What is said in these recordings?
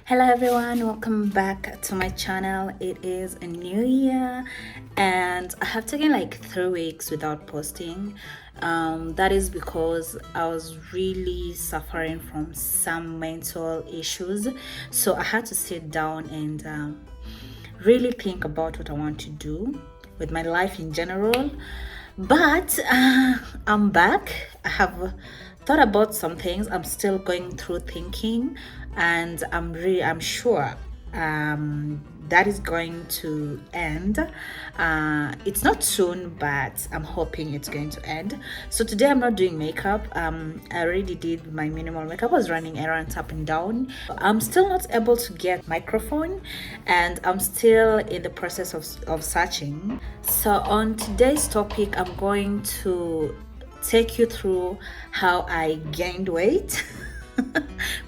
Hello everyone, welcome back to my channel. It is a new year and I have taken like 3 weeks without posting. That is because I was really suffering from some mental issues, so I had to sit down and really think about what I want to do with my life in general. But I'm back. I have thought about some things. I'm still going through thinking, and I'm sure that is going to end. It's not soon, but I'm hoping it's going to end. So today I'm not doing makeup. I already did my minimal makeup. I was running errands up and down. I'm still not able to get microphone, and I'm still in the process of searching. So on today's topic, I'm going to take you through how I gained weight.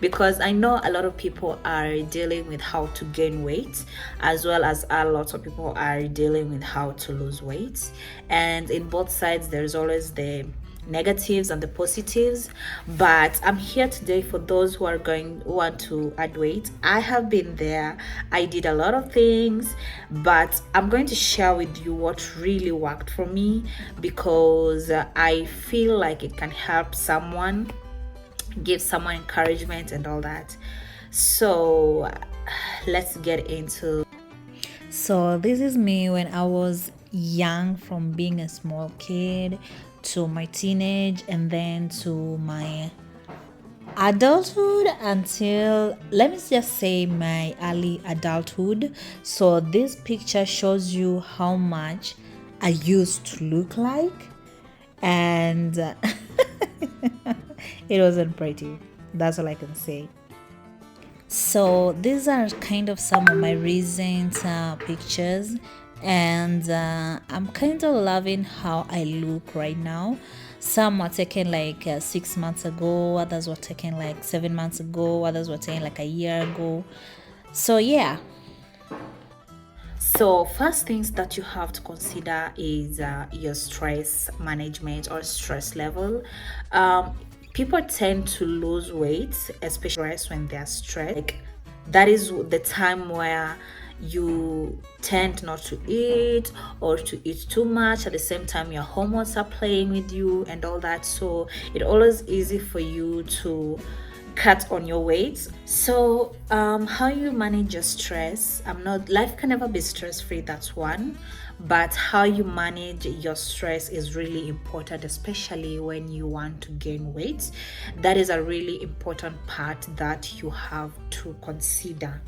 Because I know a lot of people are dealing with how to gain weight, as well as a lot of people are dealing with how to lose weight. And in both sides, there's always the negatives and the positives. But I'm here today for those who want to add weight. I have been there. I did a lot of things, but I'm going to share with you what really worked for me, because I feel like it can help someone, give someone encouragement and all that. So let's get into. So this is me when I was young, from being a small kid to my teenage and then to my adulthood until, let me just say, my early adulthood. So this picture shows you how much I used to look like, and it wasn't pretty. That's all I can say. So these are kind of some of my recent pictures, and I'm kind of loving how I look right now. Some were taken like 6 months ago, others were taken like 7 months ago, others were taken like a year ago. So yeah. So first things that you have to consider is your stress management or stress level. People tend to lose weight, especially when they're stressed. Like, that is the time where you tend not to eat or to eat too much. At the same time, your hormones are playing with you and all that. So it always easy for you to cut on your weight. So how you manage your stress, life can never be stress free, that's one, but how you manage your stress is really important, especially when you want to gain weight. That is a really important part that you have to consider.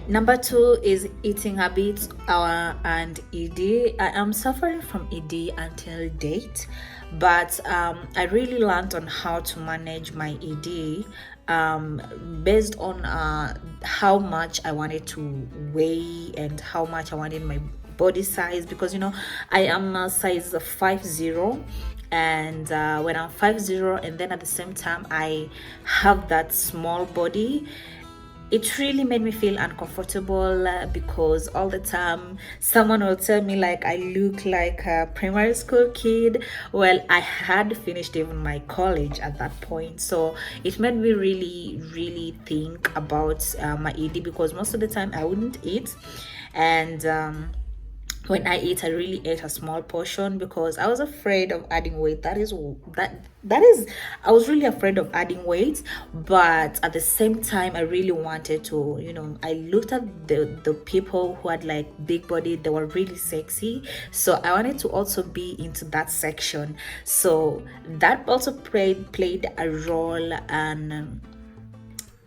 Number two is eating habits and ED. I am suffering from ED until date, but I really learned on how to manage my ED based on how much I wanted to weigh and how much I wanted my body size, because I am a size 50, and when I'm 50 and then at the same time I have that small body, it really made me feel uncomfortable, because all the time someone will tell me like I look like a primary school kid. Well, I had finished even my college at that point, so it made me really think about my ED, because most of the time I wouldn't eat, and when I eat, I really ate a small portion because I was afraid of adding weight. That is I was really afraid of adding weight, but at the same time I really wanted to, I looked at the people who had like big body, they were really sexy. So I wanted to also be into that section. So that also played a role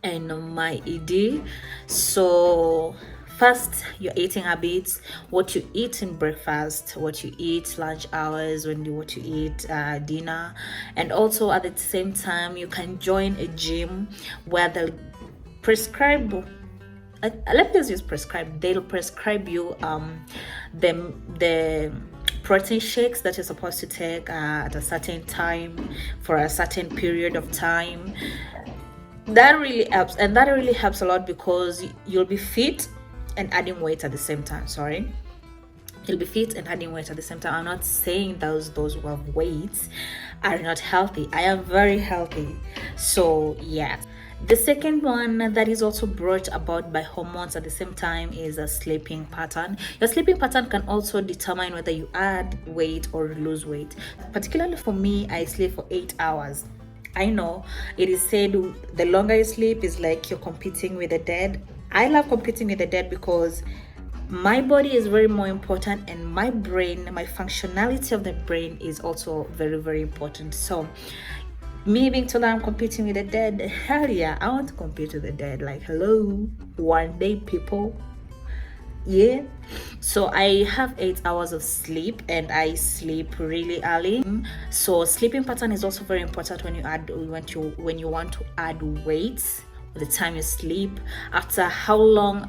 in my ED. So first, your eating habits, what you eat in breakfast, what you eat lunch hours, what you eat dinner, and also at the same time you can join a gym where they'll prescribe. Let me just use prescribe. They'll prescribe you the protein shakes that you're supposed to take at a certain time for a certain period of time. That really helps, and that really helps a lot because you'll be fit and adding weight at the same time. You'll be fit and adding weight at the same time. I'm not saying those who have weights are not healthy. I am very healthy. So yeah. The second one that is also brought about by hormones at the same time is a sleeping pattern. Your sleeping pattern can also determine whether you add weight or lose weight. Particularly for me, I sleep for 8 hours. I know it is said the longer you sleep is like you're competing with the dead. I love competing with the dead because my body is very more important, and my brain, my functionality of the brain is also very, very important. So me being told I'm competing with the dead, hell yeah, I want to compete with the dead. Like, hello, one day, people. Yeah. So I have 8 hours of sleep, and I sleep really early. So sleeping pattern is also very important when you want to add weight. The time you sleep, after how long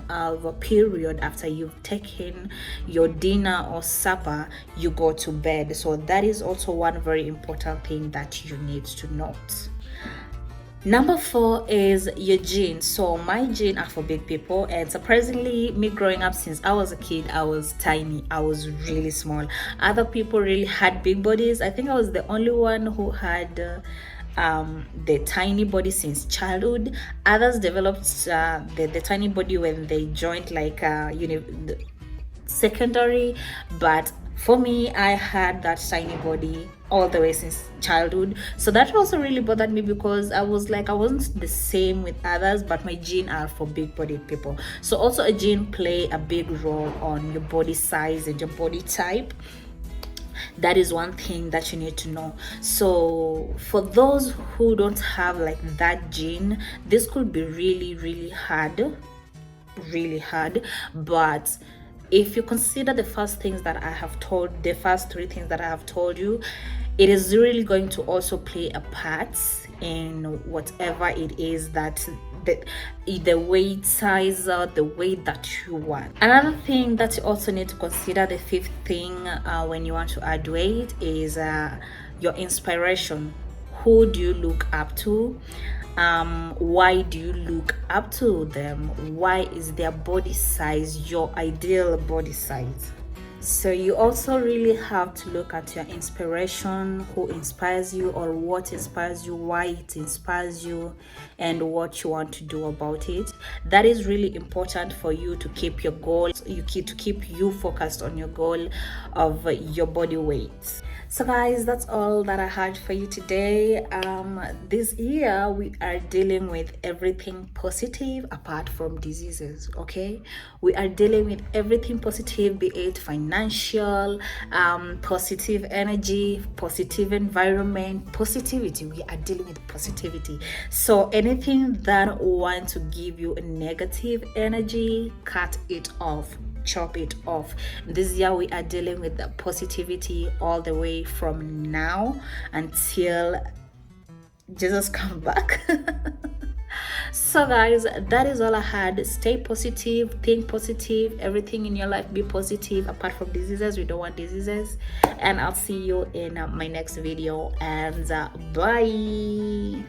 of a period after you've taken your dinner or supper, you go to bed. So that is also one very important thing that you need to note. Number 4 is your genes. So my genes are for big people, and surprisingly, me growing up, since I was a kid, I was tiny. I was really small. Other people really had big bodies. I think I was the only one who had the tiny body since childhood. Others developed the tiny body when they joined like secondary, but for me, I had that tiny body all the way since childhood. So that also really bothered me, because I was like, I wasn't the same with others, but my gene are for big bodied people. So also a gene play a big role on your body size and your body type. That is one thing that you need to know. So for those who don't have like that gene, this could be really, really hard. But if you consider the first three things that I have told you, it is really going to also play a part in whatever it is that the weight size or the weight that you want. Another thing that you also need to consider, the fifth thing, when you want to add weight, is your inspiration. Who do you look up to? Why do you look up to them? Why is their body size your ideal body size? So you also really have to look at your inspiration, who inspires you or what inspires you, why it inspires you, and what you want to do about it. That is really important for you to keep your goal, to keep you focused on your goal of your body weight. So guys, that's all that I had for you today. This year we are dealing with everything positive apart from diseases. Okay, we are dealing with everything positive, be it financial, positive energy, positive environment, positivity. We are dealing with positivity. So anything that wants to give you a negative energy, cut it off, chop it off. This year we are dealing with the positivity all the way from now until Jesus come back. So guys, that is all I had. Stay positive, think positive, everything in your life be positive apart from diseases. We don't want diseases. And I'll see you in my next video, and bye.